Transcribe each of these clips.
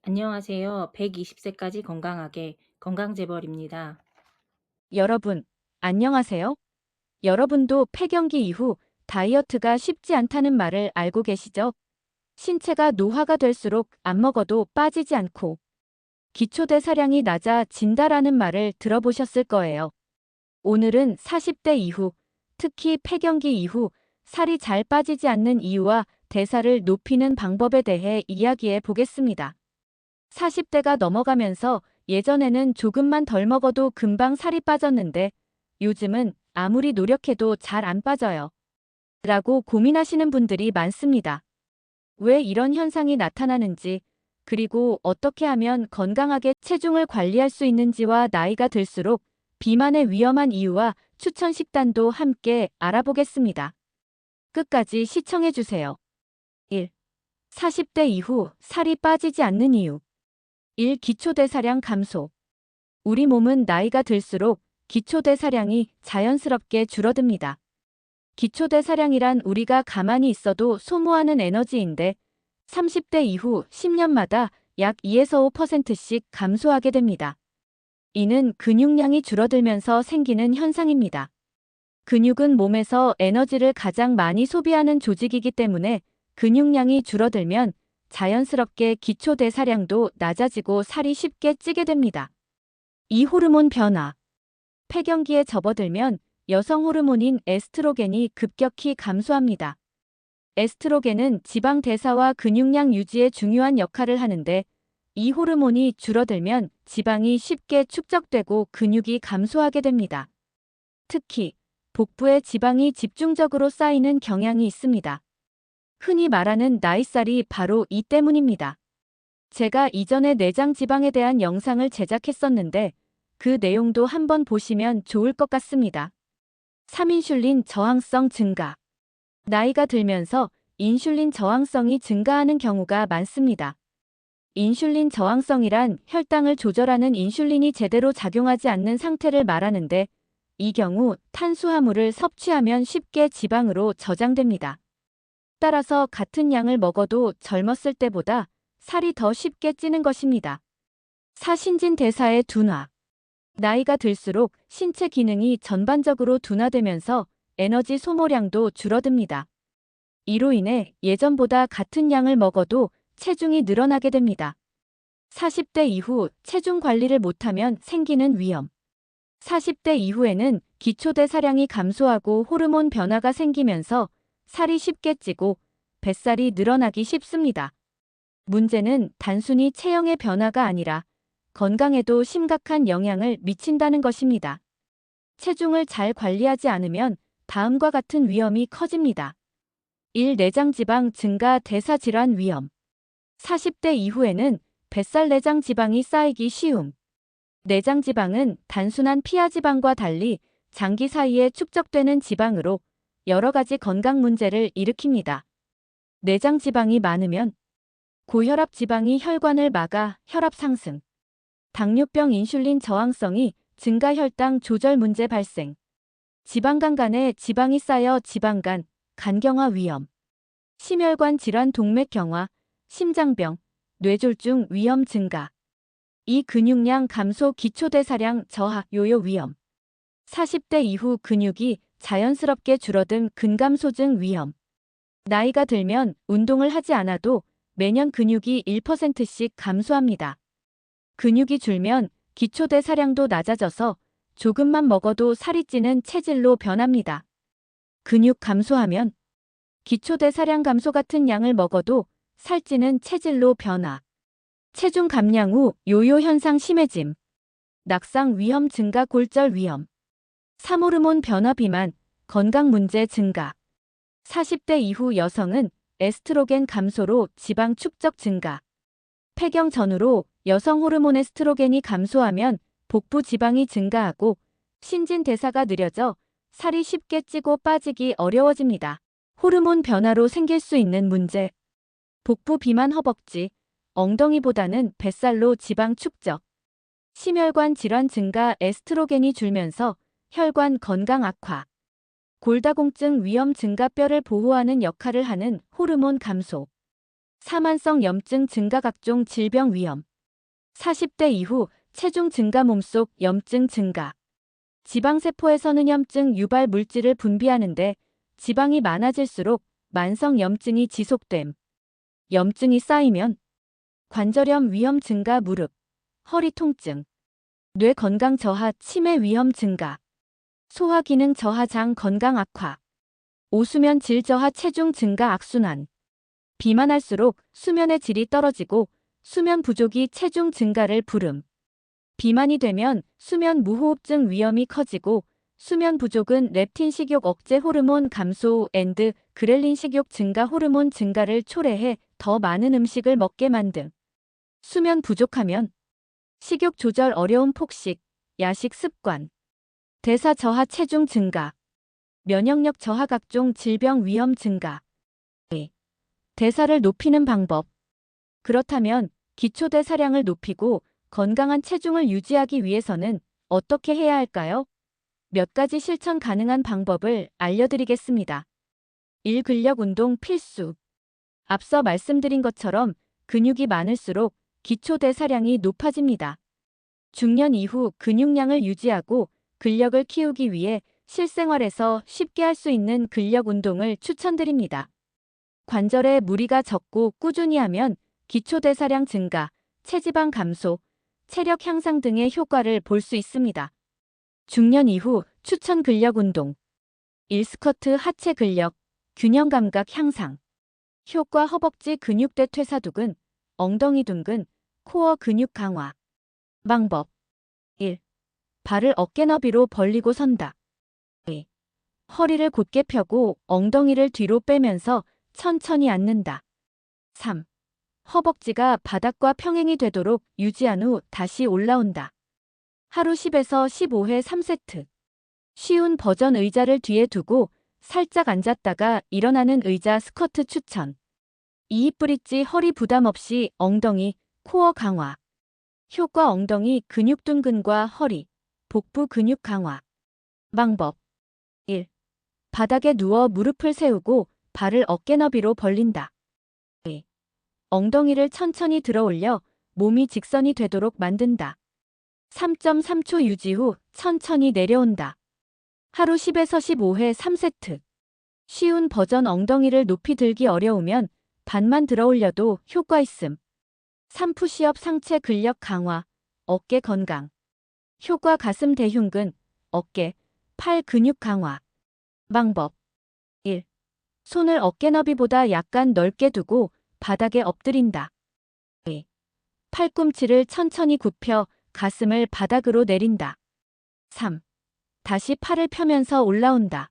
안녕하세요. 120세까지 건강하게 건강재벌입니다. 여러분, 안녕하세요. 여러분도 폐경기 이후 다이어트가 쉽지 않다는 말을 알고 계시죠? 신체가 노화가 될수록 안 먹어도 빠지지 않고 기초대사량이 낮아진다라는 말을 들어보셨을 거예요. 오늘은 40대 이후, 특히 폐경기 이후 살이 잘 빠지지 않는 이유와 대사를 높이는 방법에 대해 이야기해 보겠습니다. 40대가 넘어가면서 예전에는 조금만 덜 먹어도 금방 살이 빠졌는데 요즘은 아무리 노력해도 잘 안 빠져요. 라고 고민하시는 분들이 많습니다. 왜 이런 현상이 나타나는지, 그리고 어떻게 하면 건강하게 체중을 관리할 수 있는지와 나이가 들수록 비만의 위험한 이유와 추천 식단도 함께 알아보겠습니다. 끝까지 시청해주세요. 1. 40대 이후 살이 빠지지 않는 이유. 1. 기초대사량 감소. 우리 몸은 나이가 들수록 기초대사량이 자연스럽게 줄어듭니다. 기초대사량이란 우리가 가만히 있어도 소모하는 에너지인데 30대 이후 10년마다 약 2에서 5%씩 감소하게 됩니다. 이는 근육량이 줄어들면서 생기는 현상입니다. 근육은 몸에서 에너지를 가장 많이 소비하는 조직이기 때문에 근육량이 줄어들면 자연스럽게 기초대사량도 낮아지고 살이 쉽게 찌게 됩니다. 이 호르몬 변화. 폐경기에 접어들면 여성 호르몬인 에스트로겐이 급격히 감소합니다. 에스트로겐은 지방 대사와 근육량 유지에 중요한 역할을 하는데 이 호르몬이 줄어들면 지방이 쉽게 축적되고 근육이 감소하게 됩니다. 특히 복부에 지방이 집중적으로 쌓이는 경향이 있습니다. 흔히 말하는 나이살이 바로 이 때문입니다. 제가 이전에 내장 지방에 대한 영상을 제작했었는데 그 내용도 한번 보시면 좋을 것 같습니다. 3인슐린 저항성 증가. 나이가 들면서 인슐린 저항성이 증가하는 경우가 많습니다. 인슐린 저항성이란 혈당을 조절하는 인슐린이 제대로 작용하지 않는 상태를 말하는데 이 경우 탄수화물을 섭취하면 쉽게 지방으로 저장됩니다. 따라서 같은 양을 먹어도 젊었을 때보다 살이 더 쉽게 찌는 것입니다. 사신진 대사의 둔화. 나이가 들수록 신체 기능이 전반적으로 둔화되면서 에너지 소모량도 줄어듭니다. 이로 인해 예전보다 같은 양을 먹어도 체중이 늘어나게 됩니다. 40대 이후 체중 관리를 못하면 생기는 위험. 40대 이후에는 기초대사량이 감소하고 호르몬 변화가 생기면서 살이 쉽게 찌고 뱃살이 늘어나기 쉽습니다. 문제는 단순히 체형의 변화가 아니라 건강에도 심각한 영향을 미친다는 것입니다. 체중을 잘 관리하지 않으면 다음과 같은 위험이 커집니다. 1. 내장지방 증가 대사질환 위험. 40대 이후에는 뱃살 내장 지방이 쌓이기 쉬움. 내장 지방은 단순한 피하지방과 달리 장기 사이에 축적되는 지방으로 여러 가지 건강 문제를 일으킵니다. 내장 지방이 많으면 고혈압 지방이 혈관을 막아 혈압 상승, 당뇨병 인슐린 저항성이 증가 혈당 조절 문제 발생, 지방간 간에 지방이 쌓여 지방간, 간경화 위험, 심혈관 질환 동맥경화, 심장병, 뇌졸중 위험 증가, 이 근육량 감소 기초대사량 저하 요요 위험, 40대 이후 근육이 자연스럽게 줄어든 근감소증 위험, 나이가 들면 운동을 하지 않아도 매년 근육이 1%씩 감소합니다. 근육이 줄면 기초대사량도 낮아져서 조금만 먹어도 살이 찌는 체질로 변합니다. 근육 감소하면 기초대사량 감소 같은 양을 먹어도 살찌는 체질로 변화. 체중 감량 후 요요 현상 심해짐. 낙상 위험 증가 골절 위험. 3호르몬 변화 비만, 건강 문제 증가. 40대 이후 여성은 에스트로겐 감소로 지방 축적 증가. 폐경 전후로 여성 호르몬 에스트로겐이 감소하면 복부 지방이 증가하고 신진대사가 느려져 살이 쉽게 찌고 빠지기 어려워집니다. 호르몬 변화로 생길 수 있는 문제. 복부 비만 허벅지, 엉덩이보다는 뱃살로 지방 축적. 심혈관 질환 증가 에스트로겐이 줄면서 혈관 건강 악화. 골다공증 위험 증가 뼈를 보호하는 역할을 하는 호르몬 감소. 사만성 염증 증가 각종 질병 위험. 40대 이후 체중 증가 몸속 염증 증가. 지방세포에서는 염증 유발 물질을 분비하는데 지방이 많아질수록 만성 염증이 지속됨. 염증이 쌓이면 관절염 위험 증가 무릎, 허리 통증, 뇌 건강 저하 치매 위험 증가, 소화 기능 저하 장 건강 악화, 오수면 질 저하 체중 증가 악순환. 비만할수록 수면의 질이 떨어지고 수면 부족이 체중 증가를 부름. 비만이 되면 수면 무호흡증 위험이 커지고 수면 부족은 렙틴 식욕 억제 호르몬 감소 앤드 그렐린 식욕 증가 호르몬 증가를 초래해 더 많은 음식을 먹게 만듦. 수면 부족하면 식욕 조절 어려운 폭식, 야식 습관, 대사 저하 체중 증가, 면역력 저하 각종 질병 위험 증가. 대사를 높이는 방법. 그렇다면 기초대사량을 높이고 건강한 체중을 유지하기 위해서는 어떻게 해야 할까요? 몇 가지 실천 가능한 방법을 알려드리겠습니다. 1. 근력 운동 필수. 앞서 말씀드린 것처럼 근육이 많을수록 기초대사량이 높아집니다. 중년 이후 근육량을 유지하고 근력을 키우기 위해 실생활에서 쉽게 할 수 있는 근력 운동을 추천드립니다. 관절에 무리가 적고 꾸준히 하면 기초대사량 증가, 체지방 감소, 체력 향상 등의 효과를 볼 수 있습니다. 중년 이후 추천 근력 운동. 1. 스쿼트 하체 근력, 균형 감각 향상. 효과 허벅지 근육대 퇴사두근, 엉덩이 둔근, 코어 근육 강화. 방법. 1. 발을 어깨 너비로 벌리고 선다. 2. 허리를 곧게 펴고 엉덩이를 뒤로 빼면서 천천히 앉는다. 3. 허벅지가 바닥과 평행이 되도록 유지한 후 다시 올라온다. 하루 10에서 15회 3세트. 쉬운 버전 의자를 뒤에 두고 살짝 앉았다가 일어나는 의자 스쿼트 추천. 2. 브릿지 허리 부담 없이 엉덩이, 코어 강화. 효과 엉덩이 근육 둔근과 허리, 복부 근육 강화. 방법. 1. 바닥에 누워 무릎을 세우고 발을 어깨 너비로 벌린다. 2. 엉덩이를 천천히 들어 올려 몸이 직선이 되도록 만든다. 3.3초 유지 후 천천히 내려온다. 하루 10에서 15회 3세트. 쉬운 버전 엉덩이를 높이 들기 어려우면 반만 들어 올려도 효과 있음. 3. 푸시업 상체 근력 강화, 어깨 건강. 효과 가슴 대흉근, 어깨, 팔 근육 강화. 방법. 1. 손을 어깨 너비보다 약간 넓게 두고 바닥에 엎드린다. 2. 팔꿈치를 천천히 굽혀 가슴을 바닥으로 내린다. 3. 다시 팔을 펴면서 올라온다.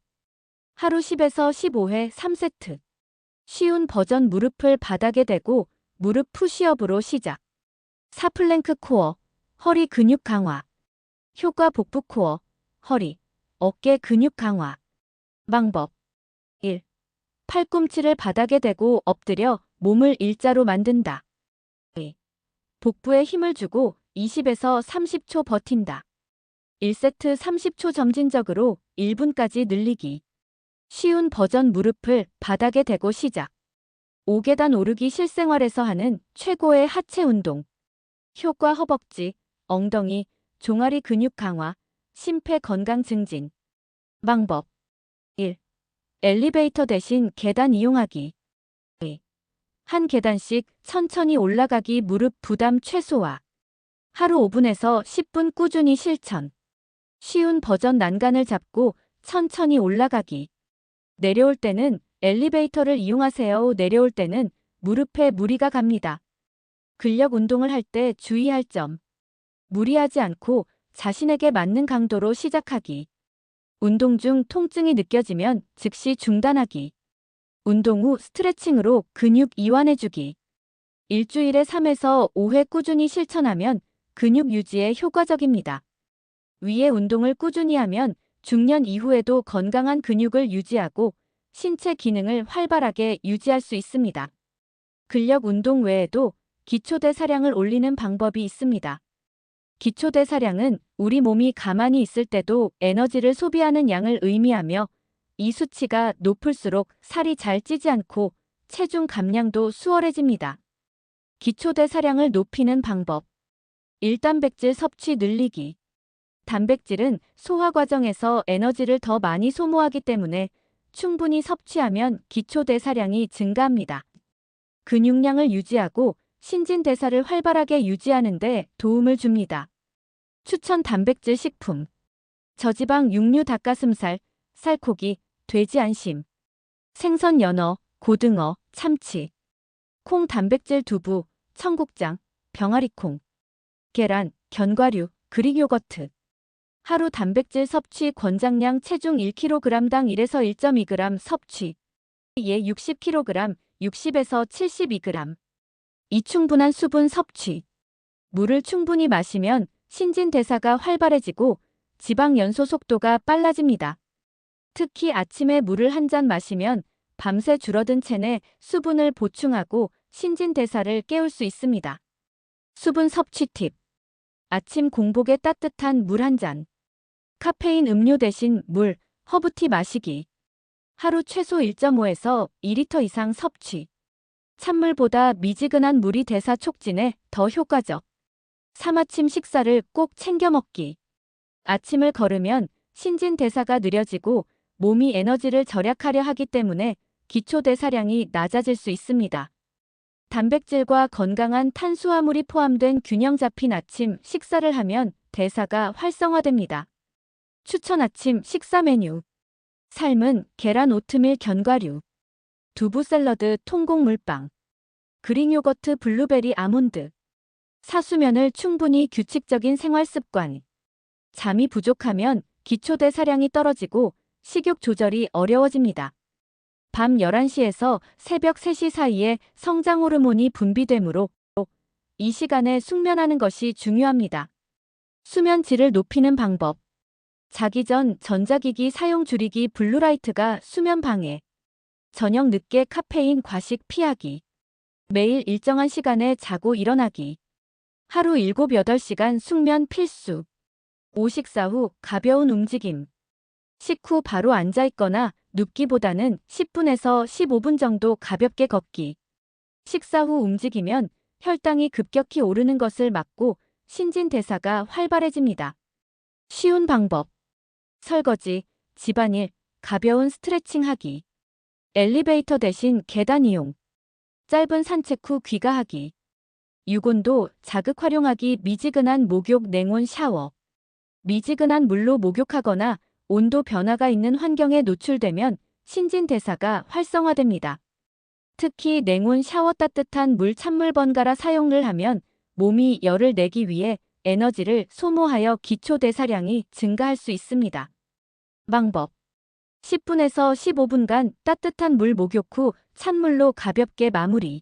하루 10에서 15회 3세트. 쉬운 버전 무릎을 바닥에 대고 무릎 푸시업으로 시작. 4. 플랭크 코어, 허리 근육 강화. 효과 복부 코어, 허리, 어깨 근육 강화. 방법. 1. 팔꿈치를 바닥에 대고 엎드려 몸을 일자로 만든다. 2. 복부에 힘을 주고 20에서 30초 버틴다. 1세트 30초 점진적으로 1분까지 늘리기. 쉬운 버전 무릎을 바닥에 대고 시작. 5계단 오르기 실생활에서 하는 최고의 하체 운동. 효과 허벅지, 엉덩이, 종아리 근육 강화, 심폐 건강 증진. 방법. 1. 엘리베이터 대신 계단 이용하기. 2. 한 계단씩 천천히 올라가기 무릎 부담 최소화. 하루 5분에서 10분 꾸준히 실천. 쉬운 버전 난간을 잡고 천천히 올라가기. 내려올 때는 엘리베이터를 이용하세요. 내려올 때는 무릎에 무리가 갑니다. 근력 운동을 할 때 주의할 점. 무리하지 않고 자신에게 맞는 강도로 시작하기. 운동 중 통증이 느껴지면 즉시 중단하기. 운동 후 스트레칭으로 근육 이완해주기. 일주일에 3에서 5회 꾸준히 실천하면 근육 유지에 효과적입니다. 위의 운동을 꾸준히 하면 중년 이후에도 건강한 근육을 유지하고 신체 기능을 활발하게 유지할 수 있습니다. 근력 운동 외에도 기초대사량을 올리는 방법이 있습니다. 기초대사량은 우리 몸이 가만히 있을 때도 에너지를 소비하는 양을 의미하며 이 수치가 높을수록 살이 잘 찌지 않고 체중 감량도 수월해집니다. 기초대사량을 높이는 방법. 1단백질 섭취 늘리기. 단백질은 소화 과정에서 에너지를 더 많이 소모하기 때문에 충분히 섭취하면 기초대사량이 증가합니다. 근육량을 유지하고 신진대사를 활발하게 유지하는 데 도움을 줍니다. 추천 단백질 식품. 저지방 육류 닭가슴살, 살코기, 돼지 안심, 생선 연어, 고등어, 참치, 콩 단백질 두부, 청국장, 병아리콩, 계란, 견과류, 그릭 요거트. 하루 단백질 섭취 권장량 체중 1kg당 1에서 1.2g 섭취. 예 60kg, 60에서 72g. 이충분한 수분 섭취. 물을 충분히 마시면 신진대사가 활발해지고 지방 연소 속도가 빨라집니다. 특히 아침에 물을 한 잔 마시면 밤새 줄어든 체내 수분을 보충하고 신진대사를 깨울 수 있습니다. 수분 섭취 팁. 아침 공복에 따뜻한 물 한 잔. 카페인 음료 대신 물, 허브티 마시기. 하루 최소 1.5에서 2리터 이상 섭취. 찬물보다 미지근한 물이 대사 촉진에 더 효과적. 3아침 식사를 꼭 챙겨 먹기. 아침을 걸으면 신진대사가 느려지고 몸이 에너지를 절약하려 하기 때문에 기초대사량이 낮아질 수 있습니다. 단백질과 건강한 탄수화물이 포함된 균형 잡힌 아침 식사를 하면 대사가 활성화됩니다. 추천 아침 식사 메뉴. 삶은 계란 오트밀 견과류, 두부 샐러드 통곡 물빵, 그릭 요거트 블루베리 아몬드. 사수면을 충분히 규칙적인 생활 습관. 잠이 부족하면 기초대사량이 떨어지고 식욕 조절이 어려워집니다. 밤 11시에서 새벽 3시 사이에 성장 호르몬이 분비되므로 이 시간에 숙면하는 것이 중요합니다. 수면 질을 높이는 방법. 자기 전 전자기기 사용 줄이기. 블루라이트가 수면 방해. 저녁 늦게 카페인 과식 피하기. 매일 일정한 시간에 자고 일어나기. 하루 7, 8시간 숙면 필수. 오식사 후 가벼운 움직임. 식후 바로 앉아있거나 눕기보다는 10분에서 15분 정도 가볍게 걷기. 식사 후 움직이면 혈당이 급격히 오르는 것을 막고 신진대사가 활발해집니다. 쉬운 방법. 설거지, 집안일, 가벼운 스트레칭 하기. 엘리베이터 대신 계단 이용. 짧은 산책 후 귀가하기. 유곤도 자극 활용하기. 미지근한 목욕 냉온 샤워. 미지근한 물로 목욕하거나 온도 변화가 있는 환경에 노출되면 신진대사가 활성화됩니다. 특히 냉온 샤워 따뜻한 물 찬물 번갈아 사용을 하면 몸이 열을 내기 위해 에너지를 소모하여 기초대사량이 증가할 수 있습니다. 방법. 10분에서 15분간 따뜻한 물 목욕 후 찬물로 가볍게 마무리.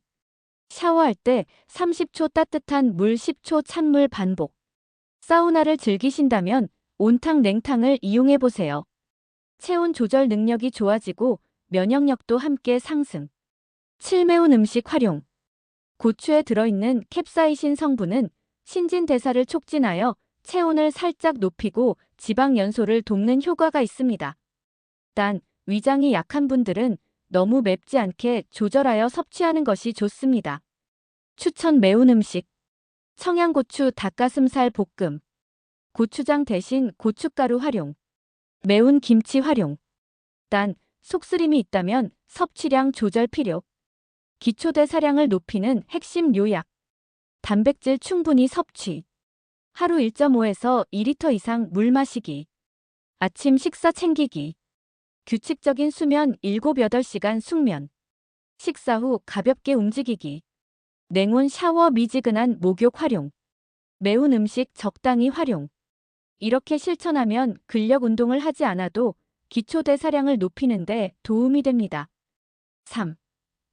샤워할 때 30초 따뜻한 물 10초 찬물 반복. 사우나를 즐기신다면 온탕 냉탕을 이용해 보세요. 체온 조절 능력이 좋아지고 면역력도 함께 상승. 7. 매운 음식 활용. 고추에 들어있는 캡사이신 성분은 신진대사를 촉진하여 체온을 살짝 높이고 지방 연소를 돕는 효과가 있습니다. 단, 위장이 약한 분들은 너무 맵지 않게 조절하여 섭취하는 것이 좋습니다. 추천 매운 음식. 청양고추 닭가슴살 볶음. 고추장 대신 고춧가루 활용. 매운 김치 활용. 단, 속쓰림이 있다면 섭취량 조절 필요. 기초대사량을 높이는 핵심 요약. 단백질 충분히 섭취. 하루 1.5에서 2리터 이상 물 마시기. 아침 식사 챙기기. 규칙적인 수면 7, 8시간 숙면. 식사 후 가볍게 움직이기. 냉온 샤워 미지근한 목욕 활용. 매운 음식 적당히 활용. 이렇게 실천하면 근력 운동을 하지 않아도 기초대사량을 높이는 데 도움이 됩니다. 3.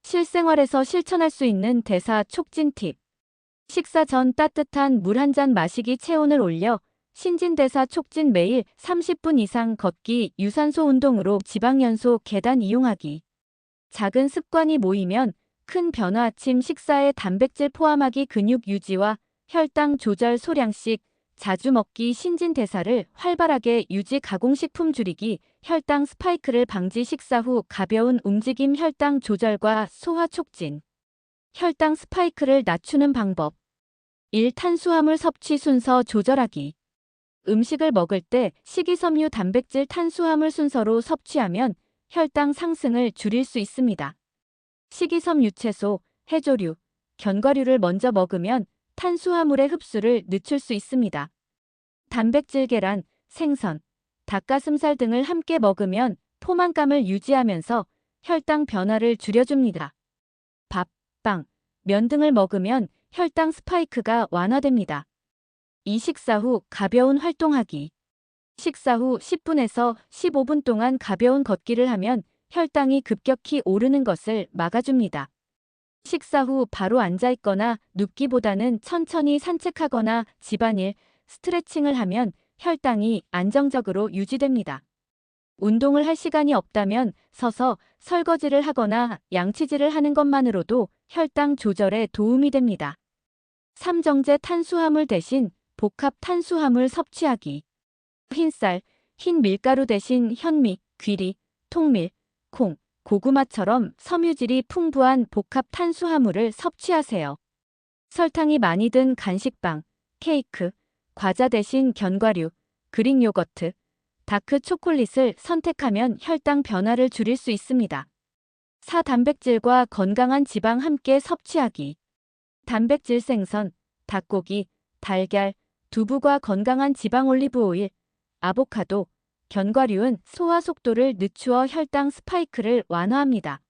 실생활에서 실천할 수 있는 대사 촉진 팁. 식사 전 따뜻한 물 한 잔 마시기. 체온을 올려 신진대사 촉진. 매일 30분 이상 걷기. 유산소 운동으로 지방연소. 계단 이용하기. 작은 습관이 모이면 큰 변화. 아침 식사에 단백질 포함하기. 근육 유지와 혈당 조절. 소량씩 자주 먹기 신진대사를 활발하게 유지 가공식품 줄이기 혈당 스파이크를 방지 식사 후 가벼운 움직임 혈당 조절과 소화 촉진 혈당 스파이크를 낮추는 방법 1. 탄수화물 섭취 순서 조절하기 음식을 먹을 때 식이섬유 단백질 탄수화물 순서로 섭취하면 혈당 상승을 줄일 수 있습니다. 식이섬유 채소, 해조류, 견과류를 먼저 먹으면 탄수화물의 흡수를 늦출 수 있습니다. 단백질 계란, 생선, 닭가슴살 등을 함께 먹으면 포만감을 유지하면서 혈당 변화를 줄여줍니다. 밥, 빵, 면 등을 먹으면 혈당 스파이크가 완화됩니다. 이 식사 후 가벼운 활동하기. 식사 후 10분에서 15분 동안 가벼운 걷기를 하면 혈당이 급격히 오르는 것을 막아줍니다. 식사 후 바로 앉아있거나 눕기보다는 천천히 산책하거나 집안일, 스트레칭을 하면 혈당이 안정적으로 유지됩니다. 운동을 할 시간이 없다면 서서 설거지를 하거나 양치질을 하는 것만으로도 혈당 조절에 도움이 됩니다. 3. 정제 탄수화물 대신 복합 탄수화물 섭취하기. 흰쌀, 흰 밀가루 대신 현미, 귀리, 통밀, 콩, 고구마처럼 섬유질이 풍부한 복합 탄수화물을 섭취하세요. 설탕이 많이 든 간식빵, 케이크, 과자 대신 견과류, 그릭 요거트, 다크 초콜릿을 선택하면 혈당 변화를 줄일 수 있습니다. 4. 단백질과 건강한 지방 함께 섭취하기. 단백질 생선, 닭고기, 달걀, 두부과 건강한 지방 올리브 오일, 아보카도, 견과류는 소화 속도를 늦추어 혈당 스파이크를 완화합니다.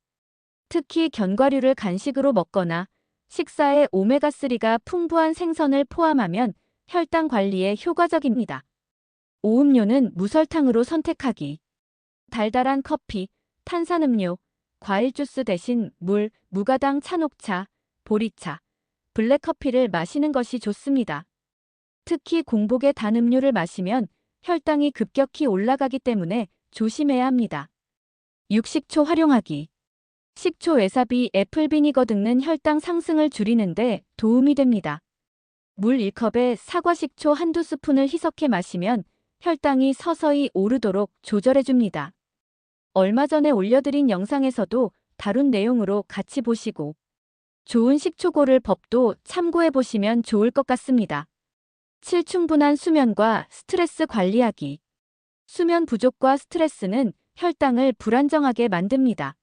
특히 견과류를 간식으로 먹거나 식사에 오메가3가 풍부한 생선을 포함하면 혈당 관리에 효과적입니다. 5. 음료는 무설탕으로 선택하기. 달달한 커피, 탄산음료, 과일 주스 대신 물, 무가당 찬옥차, 보리차, 블랙커피를 마시는 것이 좋습니다. 특히 공복에 단 음료를 마시면 혈당이 급격히 올라가기 때문에 조심해야 합니다. 6. 식초 활용하기. 식초, 와사비, 애플 비니거 등은 혈당 상승을 줄이는데 도움이 됩니다. 물 1컵에 사과 식초 한두 스푼을 희석해 마시면 혈당이 서서히 오르도록 조절해줍니다. 얼마 전에 올려드린 영상에서도 다룬 내용으로 같이 보시고 좋은 식초 고를 법도 참고해보시면 좋을 것 같습니다. 7. 충분한 수면과 스트레스 관리하기. 수면 부족과 스트레스는 혈당을 불안정하게 만듭니다.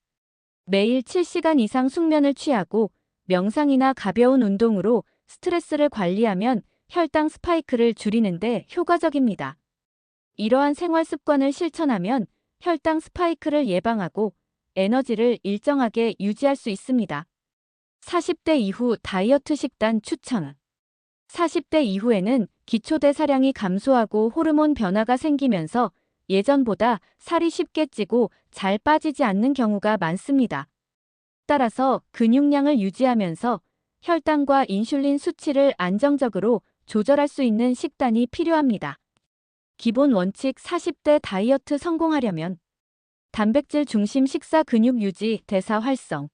매일 7시간 이상 숙면을 취하고 명상이나 가벼운 운동으로 스트레스를 관리하면 혈당 스파이크를 줄이는데 효과적입니다. 이러한 생활 습관을 실천하면 혈당 스파이크를 예방하고 에너지를 일정하게 유지할 수 있습니다. 40대 이후 다이어트 식단 추천. 40대 이후에는 기초대사량이 감소하고 호르몬 변화가 생기면서 예전보다 살이 쉽게 찌고 잘 빠지지 않는 경우가 많습니다. 따라서 근육량을 유지하면서 혈당과 인슐린 수치를 안정적으로 조절할 수 있는 식단이 필요합니다. 기본 원칙 40대 다이어트 성공하려면 단백질 중심 식사 근육 유지, 대사 활성,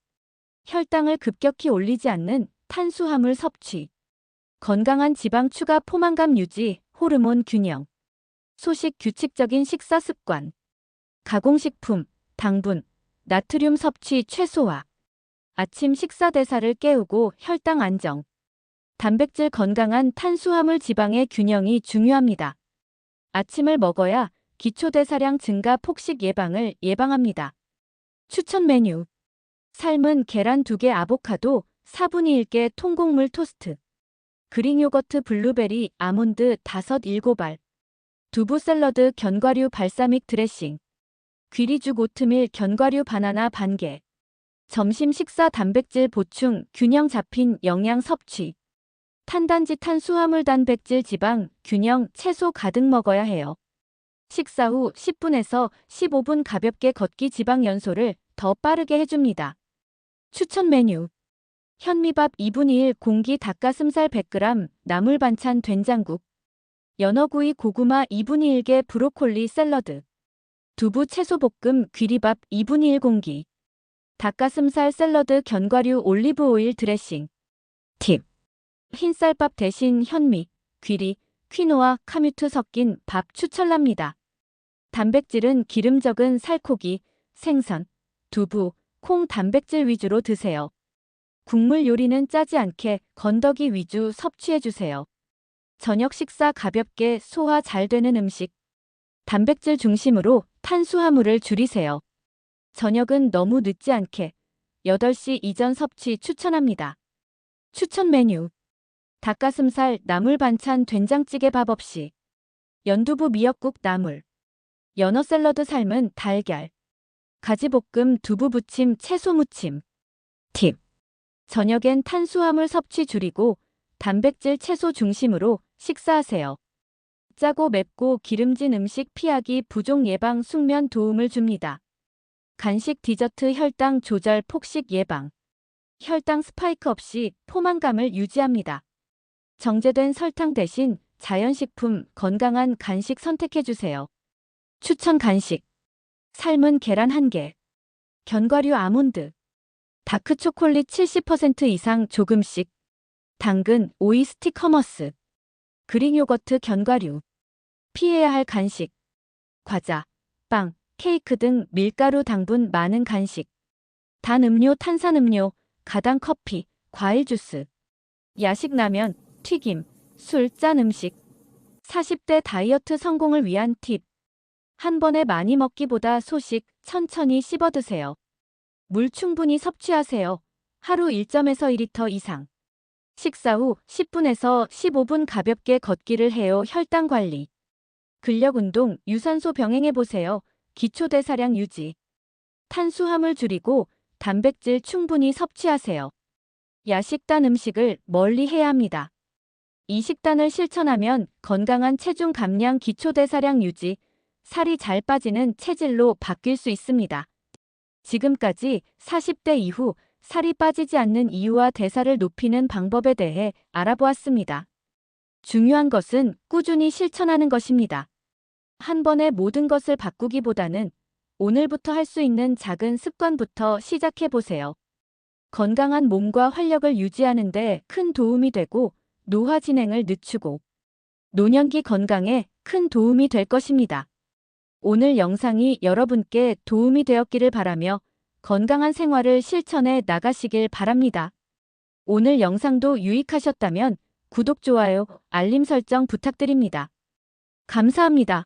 혈당을 급격히 올리지 않는 탄수화물 섭취, 건강한 지방 추가 포만감 유지, 호르몬 균형, 소식 규칙적인 식사 습관, 가공식품, 당분, 나트륨 섭취 최소화, 아침 식사 대사를 깨우고 혈당 안정, 단백질 건강한 탄수화물 지방의 균형이 중요합니다. 아침을 먹어야 기초대사량 증가 폭식 예방을 예방합니다. 추천 메뉴. 삶은 계란 2개 아보카도 4분의 1개 통곡물 토스트. 그릭 요거트 블루베리 아몬드 5-7알. 두부 샐러드 견과류 발사믹 드레싱. 귀리죽 오트밀 견과류 바나나 반개. 점심 식사 단백질 보충 균형 잡힌 영양 섭취. 탄단지 탄수화물 단백질 지방 균형 채소 가득 먹어야 해요. 식사 후 10분에서 15분 가볍게 걷기 지방 연소를 더 빠르게 해줍니다. 추천 메뉴. 현미밥 2분의 1 공기 닭가슴살 100g 나물 반찬 된장국. 연어구이 고구마 2분의 1개 브로콜리 샐러드. 두부 채소볶음 귀리밥 2분의 1 공기. 닭가슴살 샐러드 견과류 올리브 오일 드레싱. 팁. 흰쌀밥 대신 현미, 귀리, 퀴노아, 카뮤트 섞인 밥 추천랍니다. 단백질은 기름 적은 살코기, 생선, 두부, 콩 단백질 위주로 드세요. 국물 요리는 짜지 않게 건더기 위주 섭취해주세요. 저녁 식사 가볍게 소화 잘 되는 음식. 단백질 중심으로 탄수화물을 줄이세요. 저녁은 너무 늦지 않게 8시 이전 섭취 추천합니다. 추천 메뉴. 닭가슴살 나물 반찬 된장찌개 밥 없이. 연두부 미역국 나물. 연어 샐러드 삶은 달걀. 가지볶음 두부 부침 채소 무침. 팁. 저녁엔 탄수화물 섭취 줄이고 단백질 채소 중심으로 식사하세요. 짜고 맵고 기름진 음식 피하기 부종 예방 숙면 도움을 줍니다. 간식 디저트 혈당 조절 폭식 예방. 혈당 스파이크 없이 포만감을 유지합니다. 정제된 설탕 대신 자연식품 건강한 간식 선택해주세요. 추천 간식. 삶은 계란 1개. 견과류 아몬드. 다크 초콜릿 70% 이상 조금씩. 당근, 오이 스틱 허머스. 그릭 요거트 견과류. 피해야 할 간식. 과자, 빵, 케이크 등 밀가루 당분 많은 간식. 단 음료 탄산음료, 가당 커피, 과일 주스. 야식 라면, 튀김, 술, 짠 음식. 40대 다이어트 성공을 위한 팁. 한 번에 많이 먹기보다 소식, 천천히 씹어 드세요. 물 충분히 섭취하세요. 하루 1.에서 2리터 이상. 식사 후 10분에서 15분 가볍게 걷기를 해요. 혈당 관리. 근력 운동, 유산소 병행해 보세요. 기초 대사량 유지. 탄수화물 줄이고 단백질 충분히 섭취하세요. 야식단 음식을 멀리 해야 합니다. 이 식단을 실천하면 건강한 체중 감량 기초 대사량 유지, 살이 잘 빠지는 체질로 바뀔 수 있습니다. 지금까지 40대 이후 살이 빠지지 않는 이유와 대사를 높이는 방법에 대해 알아보았습니다. 중요한 것은 꾸준히 실천하는 것입니다. 한 번에 모든 것을 바꾸기보다는 오늘부터 할 수 있는 작은 습관부터 시작해 보세요. 건강한 몸과 활력을 유지하는 데 큰 도움이 되고 노화 진행을 늦추고 노년기 건강에 큰 도움이 될 것입니다. 오늘 영상이 여러분께 도움이 되었기를 바라며 건강한 생활을 실천해 나가시길 바랍니다. 오늘 영상도 유익하셨다면 구독, 좋아요, 알림 설정 부탁드립니다. 감사합니다.